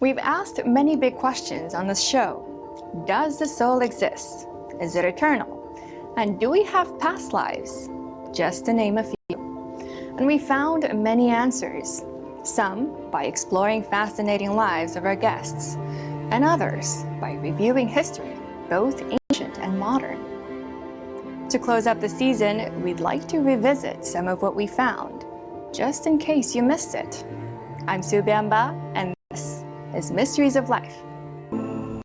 We've asked many big questions on this show. Does the soul exist? Is it eternal? And do we have past lives? Just to name a few. And we found many answers, some by exploring fascinating lives of our guests, and others by reviewing history, both ancient and modern. To close up the season, we'd like to revisit some of what we found, just in case you missed it. I'm Sue Bianba, and this is Mysteries of Life. In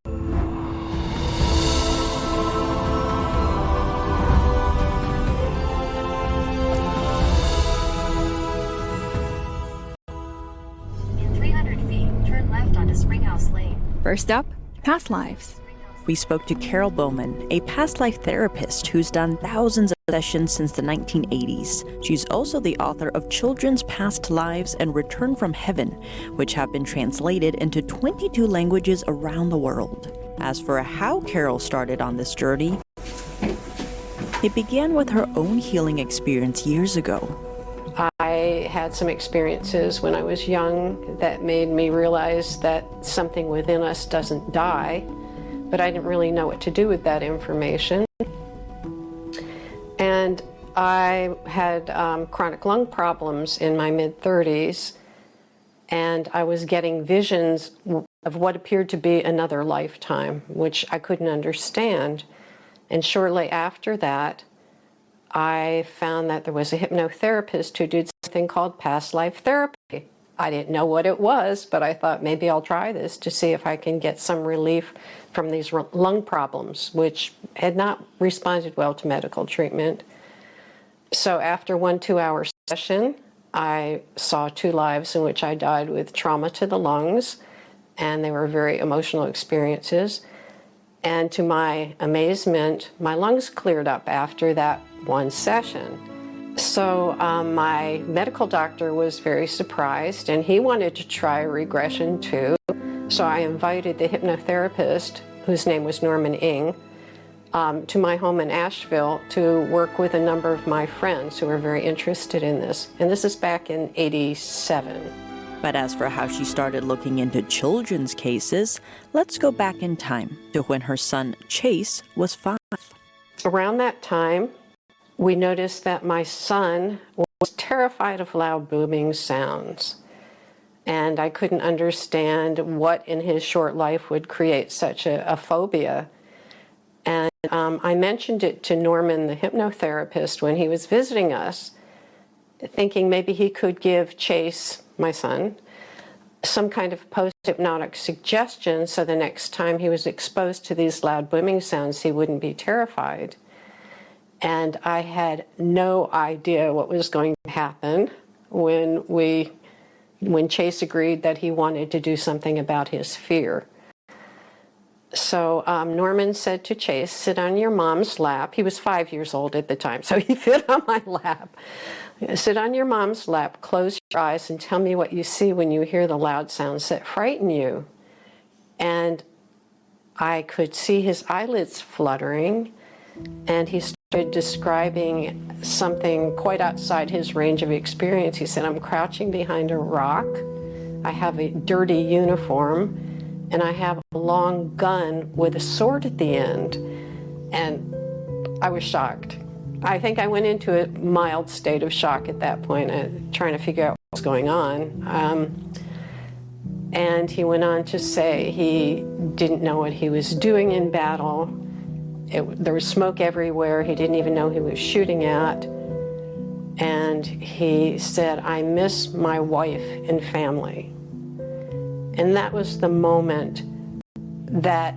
300 feet, turn left onto Springhouse Lane. First up, past lives. We spoke to Carol Bowman, a past life therapist who's done thousands of sessions since the 1980s. She's also the author of Children's Past Lives and Return from Heaven, which have been translated into 22 languages around the world. As for how Carol started on this journey, it began with her own healing experience years ago. I had some experiences when I was young that made me realize that something within us doesn't die, but I didn't really know what to do with that information. And I had chronic lung problems in my mid-30s, and I was getting visions of what appeared to be another lifetime, which I couldn't understand. And shortly after that, I found that there was a hypnotherapist who did something called past life therapy. I didn't know what it was, but I thought maybe I'll try this to see if I can get some relief from these lung problems, which had not responded well to medical treatment. So after one 2-hour session, I saw 2 lives in which I died with trauma to the lungs, and they were very emotional experiences. And to my amazement, my lungs cleared up after that one session. So my medical doctor was very surprised, and he wanted to try regression too. So I invited the hypnotherapist, whose name was Norman Ing, to my home in Asheville to work with a number of my friends who were very interested in this. And this is back in '87. But as for how she started looking into children's cases, let's go back in time to when her son Chase was 5. Around that time, we noticed that my son was terrified of loud booming sounds. And I couldn't understand what in his short life would create such a phobia. And I mentioned it to Norman, the hypnotherapist, when he was visiting us, thinking maybe he could give Chase, my son, some kind of post-hypnotic suggestion so the next time he was exposed to these loud booming sounds, he wouldn't be terrified. And I had no idea what was going to happen when Chase agreed that he wanted to do something about his fear. So Norman said to Chase, sit on your mom's lap. He was 5 years old at the time, so he fit on my lap. Sit on your mom's lap, close your eyes, and tell me what you see when you hear the loud sounds that frighten you. And I could see his eyelids fluttering, and he started describing something quite outside his range of experience. He said, I'm crouching behind a rock, I have a dirty uniform, and I have a long gun with a sword at the end. And I was shocked. I think I went into a mild state of shock at that point, trying to figure out what was going on. And he went on to say he didn't know what he was doing in battle. There was smoke everywhere. He didn't even know who he was shooting at. And he said, I miss my wife and family. And that was the moment that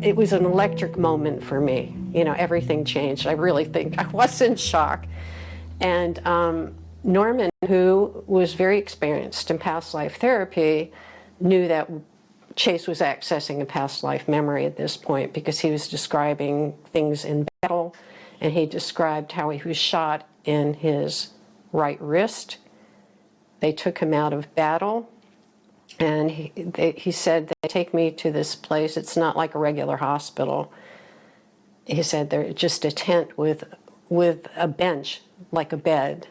it was an electric moment for me. You know, everything changed. I really think I was in shock. And Norman, who was very experienced in past life therapy, knew that Chase was accessing a past life memory at this point because he was describing things in battle, and he described how he was shot in his right wrist. They took him out of battle, and he said, they take me to this place. It's not like a regular hospital. He said they're just a tent with a bench, like a bed,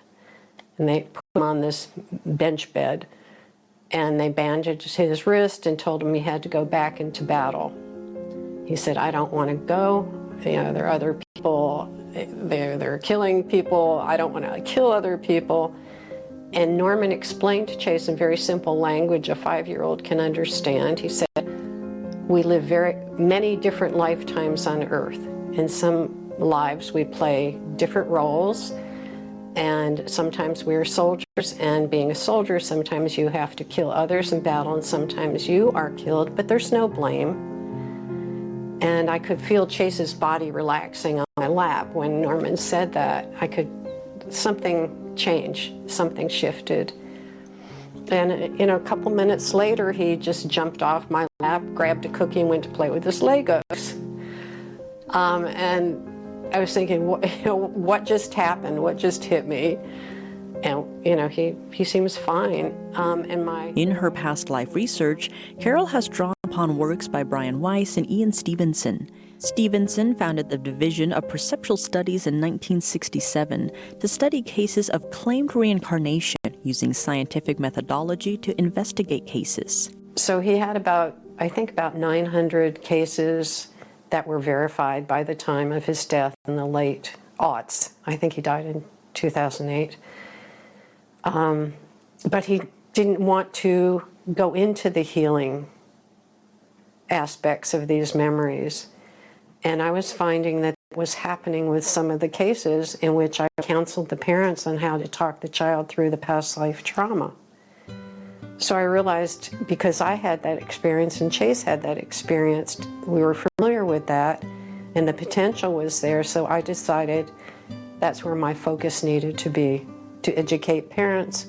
and they put him on this bench bed. and they bandaged his wrist and told him he had to go back into battle. He said, I don't want to go. You know, there are other people, they're killing people. I don't want to kill other people. And Norman explained to Chase in very simple language a 5-year-old can understand. He said, we live very many different lifetimes on Earth. In some lives we play different roles, and sometimes we're soldiers, and being a soldier, sometimes you have to kill others in battle, and sometimes you are killed, but there's no blame. And I could feel Chase's body relaxing on my lap when Norman said that. Something changed, something shifted. And you know, a couple minutes later, he just jumped off my lap, grabbed a cookie, and went to play with his Legos. And I was thinking, what just happened? What just hit me? And you know, he seems fine. In her past life research, Carol has drawn upon works by Brian Weiss and Ian Stevenson. Stevenson founded the Division of Perceptual Studies in 1967 to study cases of claimed reincarnation using scientific methodology to investigate cases. So he had about 900 cases that were verified by the time of his death in the late aughts. I think he died in 2008. But he didn't want to go into the healing aspects of these memories. And I was finding that it was happening with some of the cases in which I counseled the parents on how to talk the child through the past life trauma. So I realized, because I had that experience and Chase had that experience, we were familiar with that and the potential was there. So I decided that's where my focus needed to be, to educate parents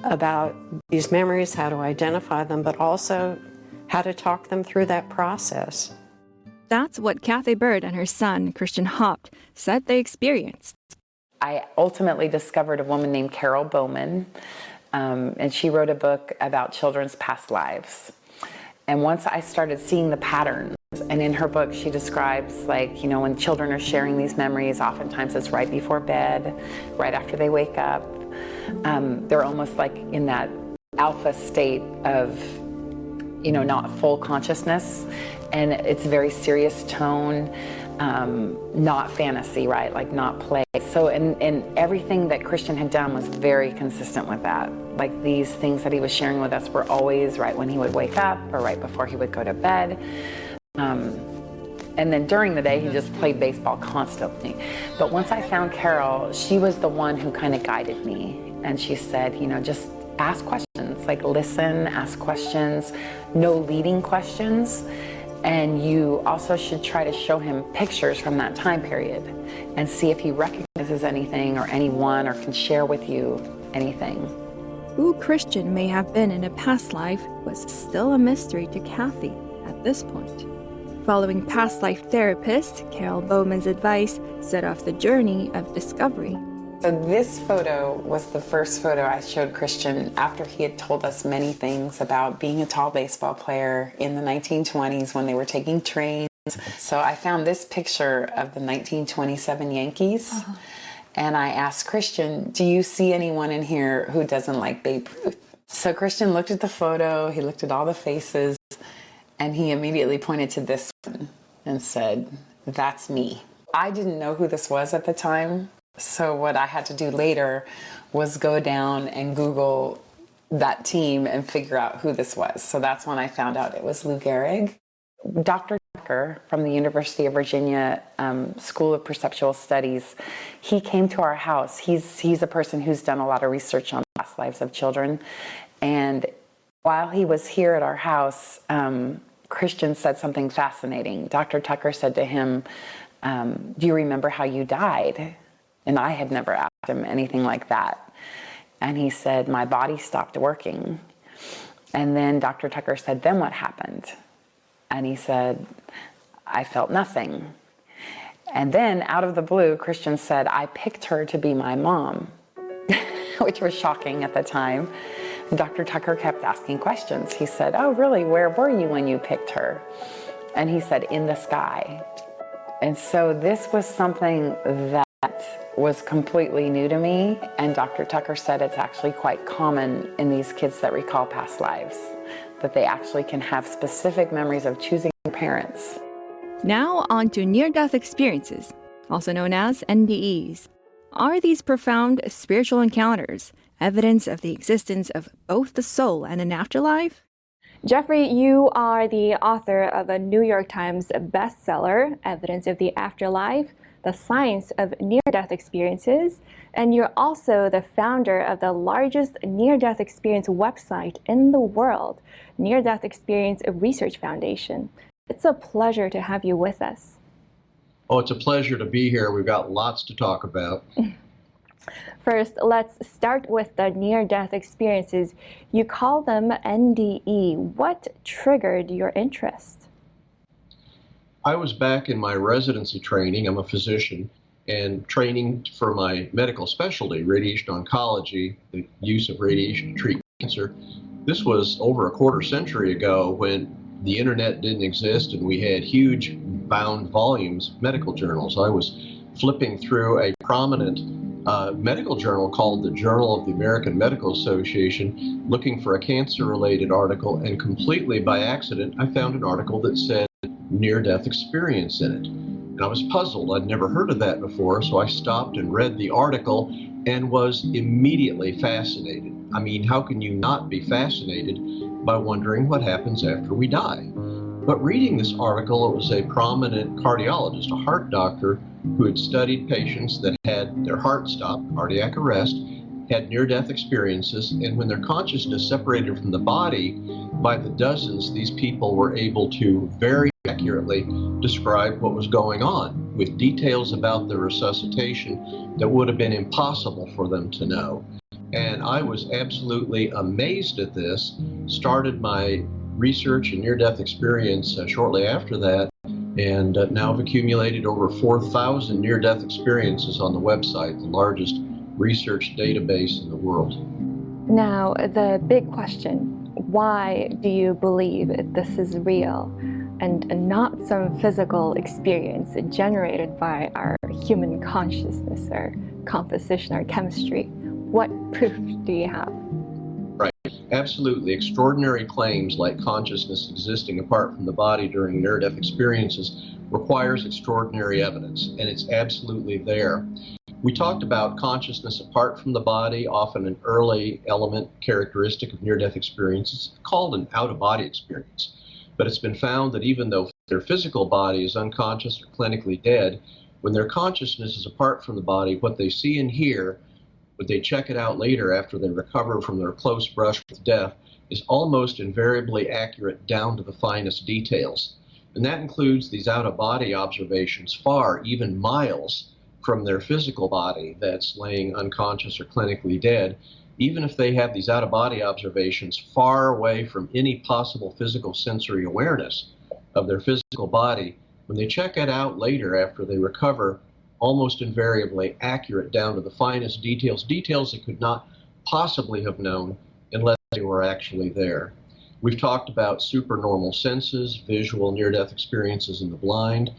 about these memories, how to identify them, but also how to talk them through that process. That's what Kathy Bird and her son, Christian Haupt, said they experienced. I ultimately discovered a woman named Carol Bowman, and she wrote a book about children's past lives. And once I started seeing the patterns, and in her book she describes, like, you know, when children are sharing these memories, oftentimes it's right before bed, right after they wake up. They're almost like in that alpha state of, you know, not full consciousness, and it's very serious tone, not fantasy, right? Like not play. So, and everything that Christian had done was very consistent with that. Like these things that he was sharing with us were always right when he would wake up or right before he would go to bed. And then during the day, he just played baseball constantly. But once I found Carol, she was the one who kind of guided me. And she said, you know, just ask questions, like listen, ask questions, no leading questions. And you also should try to show him pictures from that time period and see if he recognizes anything or anyone or can share with you anything. Who Christian may have been in a past life was still a mystery to Kathy at this point. Following past life therapist Carol Bowman's advice set off the journey of discovery. So this photo was the first photo I showed Christian after he had told us many things about being a tall baseball player in the 1920s when they were taking trains. So I found this picture of the 1927 Yankees. And I asked Christian, do you see anyone in here who doesn't like Babe Ruth? So Christian looked at the photo, he looked at all the faces, and he immediately pointed to this one and said, that's me. I didn't know who this was at the time. So what I had to do later was go down and Google that team and figure out who this was. So that's when I found out it was Lou Gehrig. Dr. Tucker from the University of Virginia School of Perceptual Studies, he came to our house. He's a person who's done a lot of research on past lives of children. And while he was here at our house, Christian said something fascinating. Dr. Tucker said to him, do you remember how you died? And I had never asked him anything like that. And he said, my body stopped working. And then Dr. Tucker said, then what happened? And he said, I felt nothing. And then out of the blue, Christian said, I picked her to be my mom, which was shocking at the time. And Dr. Tucker kept asking questions. He said, oh, really? Where were you when you picked her? And he said, in the sky. And so this was something that that was completely new to me, and Dr. Tucker said it's actually quite common in these kids that recall past lives, that they actually can have specific memories of choosing their parents. Now on to near-death experiences, also known as NDEs. Are these profound spiritual encounters evidence of the existence of both the soul and an afterlife? Jeffrey, you are the author of a New York Times bestseller, Evidence of the Afterlife, The Science of Near-Death Experiences, and you're also the founder of the largest near-death experience website in the world, Near-Death Experience Research Foundation. It's a pleasure to have you with us. Oh, it's a pleasure to be here. We've got lots to talk about. First, let's start with the near-death experiences. You call them NDE. What triggered your interest? I was back in my residency training. I'm a physician, and training for my medical specialty, radiation oncology, the use of radiation to treat cancer. This was over a quarter century ago when the internet didn't exist and we had huge bound volumes of medical journals. I was flipping through a prominent medical journal called the Journal of the American Medical Association, looking for a cancer-related article, and completely by accident I found an article that said near-death experience in it. And I was puzzled. I'd never heard of that before, so I stopped and read the article and was immediately fascinated. I mean, how can you not be fascinated by wondering what happens after we die? But reading this article, it was a prominent cardiologist, a heart doctor, who had studied patients that had their heart stopped, cardiac arrest, had near-death experiences, and when their consciousness separated from the body, by the dozens, these people were able to very accurately describe what was going on, with details about the resuscitation that would have been impossible for them to know. And I was absolutely amazed at this, started my research in near-death experience shortly after that, and now have accumulated over 4,000 near-death experiences on the website, the largest research database in the world. Now, the big question, why do you believe this is real and not some physical experience generated by our human consciousness or composition or chemistry? What proof do you have? Right. Absolutely. Extraordinary claims like consciousness existing apart from the body during near-death experiences requires extraordinary evidence, and it's absolutely there. We talked about consciousness apart from the body, often an early element characteristic of near-death experiences called an out-of-body experience. But it's been found that even though their physical body is unconscious or clinically dead, when their consciousness is apart from the body, what they see and hear, when they check it out later after they recover from their close brush with death, is almost invariably accurate down to the finest details. And that includes these out-of-body observations far, even miles, from their physical body that's laying unconscious or clinically dead. Even if they have these out-of-body observations far away from any possible physical sensory awareness of their physical body, when they check it out later after they recover, almost invariably accurate down to the finest details, details they could not possibly have known unless they were actually there. We've talked about supernormal senses, visual near-death experiences in the blind.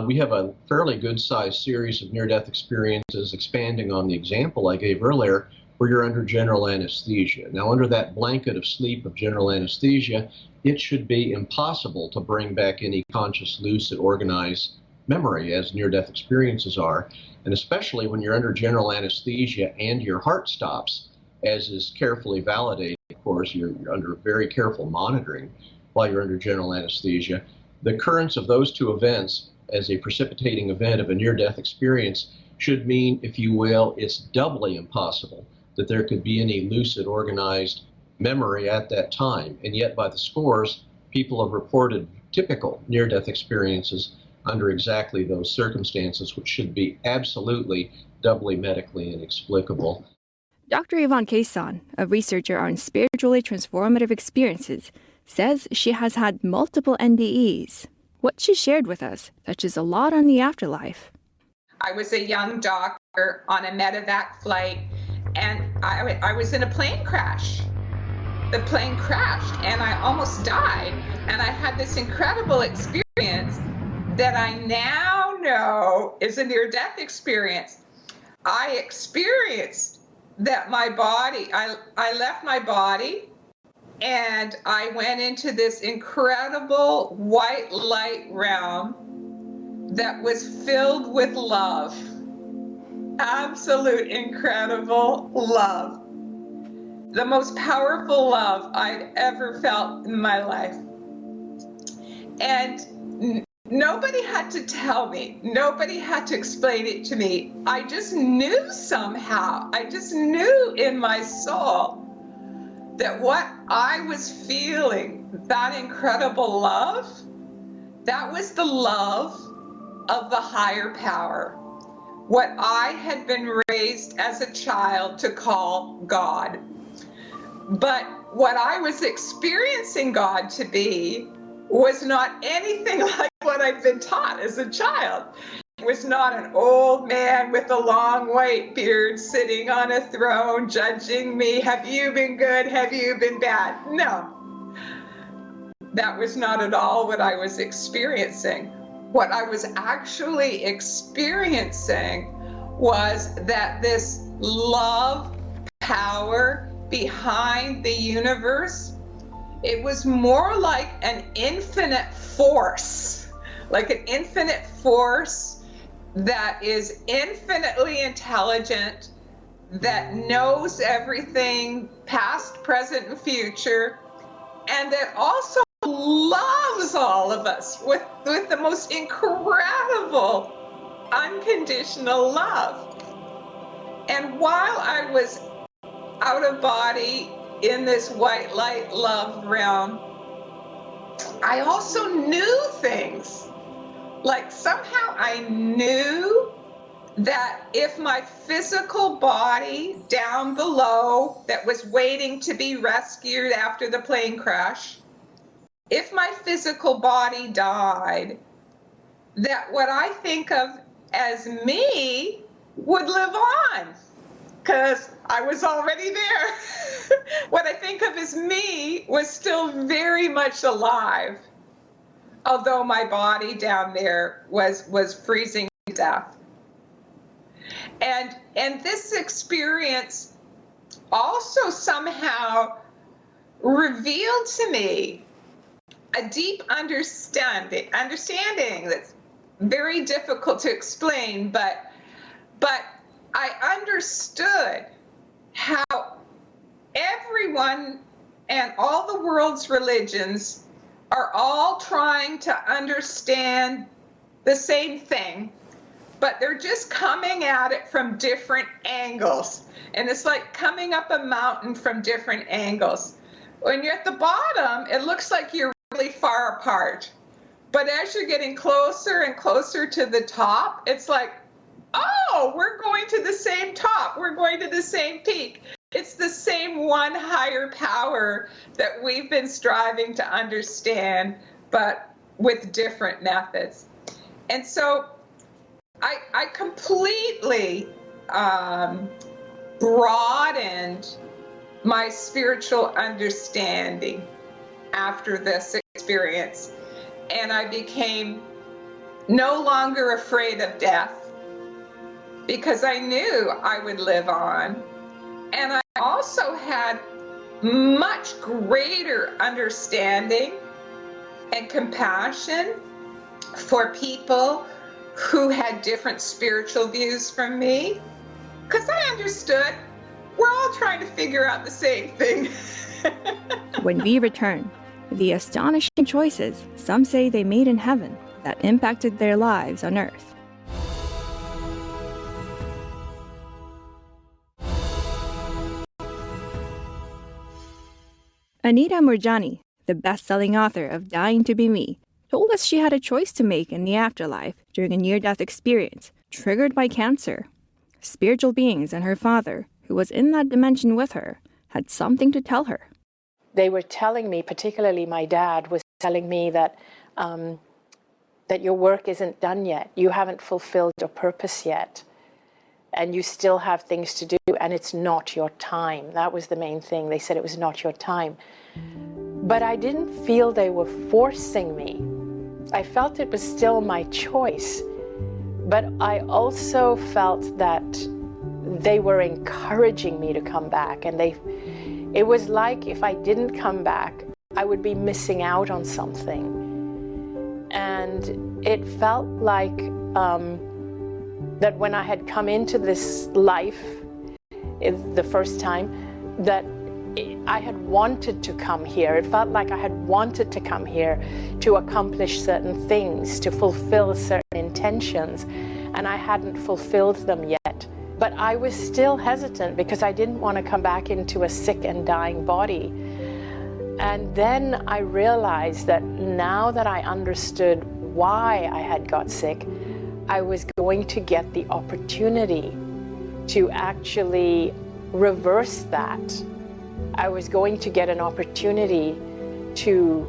We have a fairly good-sized series of near-death experiences expanding on the example I gave earlier, where you're under general anesthesia. Now, under that blanket of sleep of general anesthesia, it should be impossible to bring back any conscious, lucid, organized memory, as near-death experiences are, and especially when you're under general anesthesia and your heart stops, as is carefully validated. Of course, you're under very careful monitoring while you're under general anesthesia. The occurrence of those two events as a precipitating event of a near-death experience should mean, if you will, it's doubly impossible that there could be any lucid, organized memory at that time. And yet, by the scores, people have reported typical near-death experiences under exactly those circumstances, which should be absolutely doubly medically inexplicable. Dr. Yvonne Cason, a researcher on spiritually transformative experiences, says she has had multiple NDEs. What she shared with us touches a lot on the afterlife. I was a young doctor on a medevac flight, and I was in a plane crash. The plane crashed, and I almost died, and I had this incredible experience that I now know is a near-death experience. I experienced that my body, I left my body and I went into this incredible white light realm that was filled with love. Absolute incredible love. The most powerful love I'd ever felt in my life. And nobody had to tell me, nobody had to explain it to me. I just knew somehow, I just knew in my soul that what I was feeling, that incredible love, that was the love of the higher power. What I had been raised as a child to call God. But what I was experiencing God to be was not anything like what I'd been taught as a child. It was not an old man with a long white beard sitting on a throne judging me. Have you been good? Have you been bad? No. That was not at all what I was experiencing. What I was actually experiencing was that this love power behind the universe, it was more like an infinite force, that is infinitely intelligent, that knows everything past, present, and future, and that also loves all of us with the most incredible unconditional love. And while I was out of body in this white light love realm, I also knew things. Like somehow I knew that if my physical body down below that was waiting to be rescued after the plane crash, if my physical body died, that what I think of as me would live on, because I was already there. What I think of as me was still very much alive, although my body down there was freezing to death. And this experience also somehow revealed to me a deep understanding that's very difficult to explain, but I understood how everyone and all the world's religions are all trying to understand the same thing, but they're just coming at it from different angles. And it's like coming up a mountain from different angles. When you're at the bottom, it looks like you're really far apart. But as you're getting closer and closer to the top, it's like, oh, we're going to the same top. We're going to the same peak. It's the same one higher power that we've been striving to understand, but with different methods. And so I completely broadened my spiritual understanding after this experience. And I became no longer afraid of death because I knew I would live on. And I also had much greater understanding and compassion for people who had different spiritual views from me, because I understood we're all trying to figure out the same thing. When we return, the astonishing choices some say they made in heaven that impacted their lives on earth. Anita Moorjani, the best-selling author of Dying to Be Me, told us she had a choice to make in the afterlife during a near-death experience triggered by cancer. Spiritual beings and her father, who was in that dimension with her, had something to tell her. They were telling me, particularly my dad was telling me that that your work isn't done yet. You haven't fulfilled your purpose yet. And you still have things to do, and it's not your time. That was the main thing. They said it was not your time. But I didn't feel they were forcing me. I felt it was still my choice. But I also felt that they were encouraging me to come back, and it was like if I didn't come back, I would be missing out on something. And it felt like that when I had come into this life the first time, that I had wanted to come here. It felt like I had wanted to come here to accomplish certain things, to fulfill certain intentions, and I hadn't fulfilled them yet. But I was still hesitant because I didn't want to come back into a sick and dying body. And then I realized that now that I understood why I had got sick, I was going to get the opportunity to actually reverse that. I was going to get an opportunity to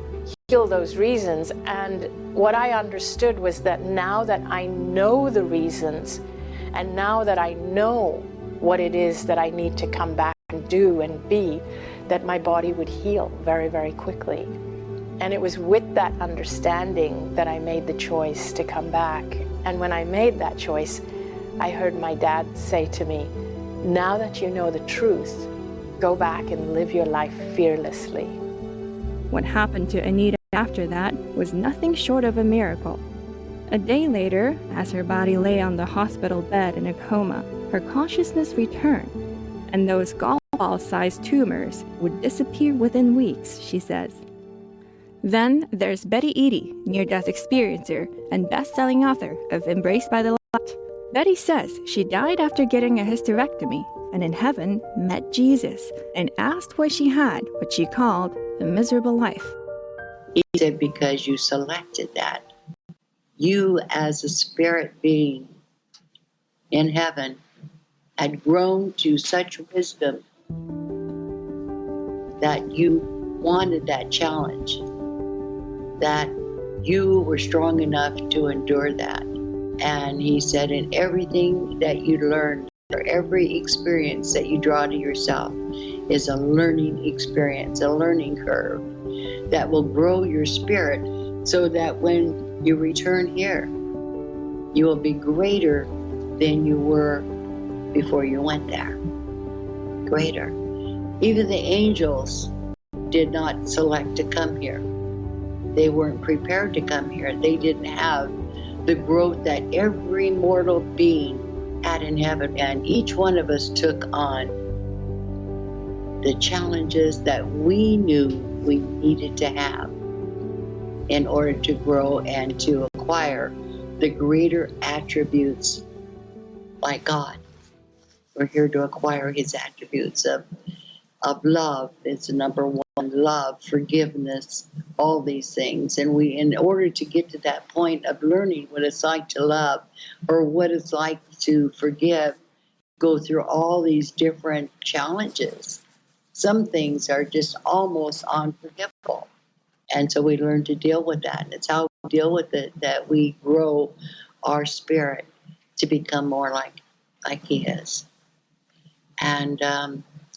heal those reasons. And what I understood was that now that I know the reasons, and now that I know what it is that I need to come back and do and be, that my body would heal very, very quickly. And it was with that understanding that I made the choice to come back. And when I made that choice, I heard my dad say to me, now that you know the truth, go back and live your life fearlessly. What happened to Anita after that was nothing short of a miracle. A day later, as her body lay on the hospital bed in a coma, her consciousness returned, and those golf ball-sized tumors would disappear within weeks, she says. Then there's Betty Eadie, near-death experiencer and best-selling author of Embraced by the Light. Betty says she died after getting a hysterectomy, and in heaven met Jesus and asked why she had what she called a miserable life. He said, because you selected that. You, as a spirit being in heaven, had grown to such wisdom that you wanted that challenge, that you were strong enough to endure that. And he said, in everything that you learned, or every experience that you draw to yourself is a learning experience, a learning curve that will grow your spirit so that when you return here, you will be greater than you were before you went there. Greater. Even the angels did not select to come here. They weren't prepared to come here. They didn't have the growth that every mortal being had in heaven. And each one of us took on the challenges that we knew we needed to have in order to grow and to acquire the greater attributes like God. We're here to acquire his attributes of love. It's number one, love, forgiveness, all these things. And we, in order to get to that point of learning what it's like to love or what it's like to forgive, go through all these different challenges. Some things are just almost unforgivable. And so we learn to deal with that. It's how we deal with it that we grow our spirit to become more like he is. And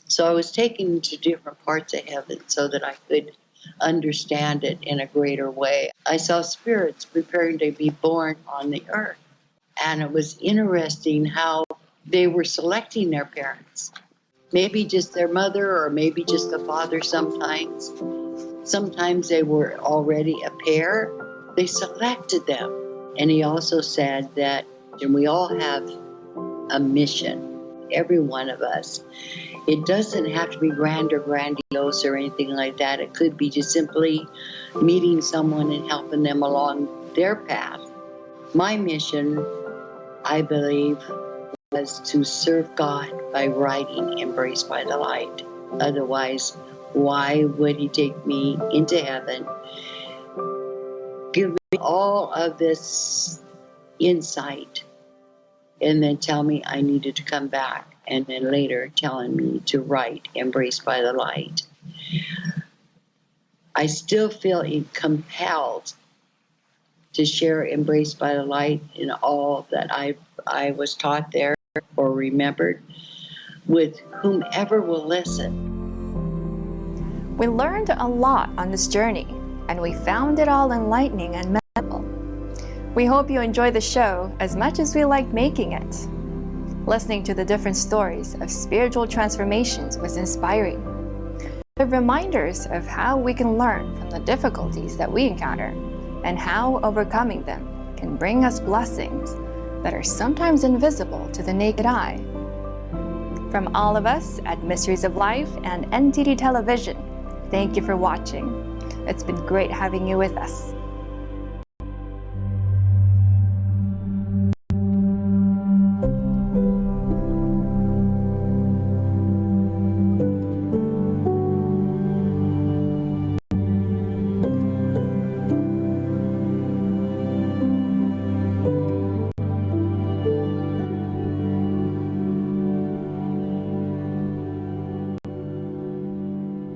so I was taken to different parts of heaven so that I could understand it in a greater way. I saw spirits preparing to be born on the earth. And it was interesting how they were selecting their parents. Maybe just their mother or maybe just the father sometimes. Sometimes they were already a pair. They selected them. And he also said that, and we all have a mission, every one of us. It doesn't have to be grand or grandiose or anything like that. It could be just simply meeting someone and helping them along their path. My mission, I believe, was to serve God by writing Embraced by the Light. Otherwise, why would he take me into heaven, give me all of this insight, and then tell me I needed to come back, and then later telling me to write Embraced by the Light? I still feel compelled to share Embraced by the Light in all that I was taught there or remembered with whomever will listen. We learned a lot on this journey, and we found it all enlightening and memorable. We hope you enjoy the show as much as we liked making it. Listening to the different stories of spiritual transformations was inspiring. They're reminders of how we can learn from the difficulties that we encounter and how overcoming them can bring us blessings that are sometimes invisible to the naked eye. From all of us at Mysteries of Life and NTD Television, thank you for watching. It's been great having you with us.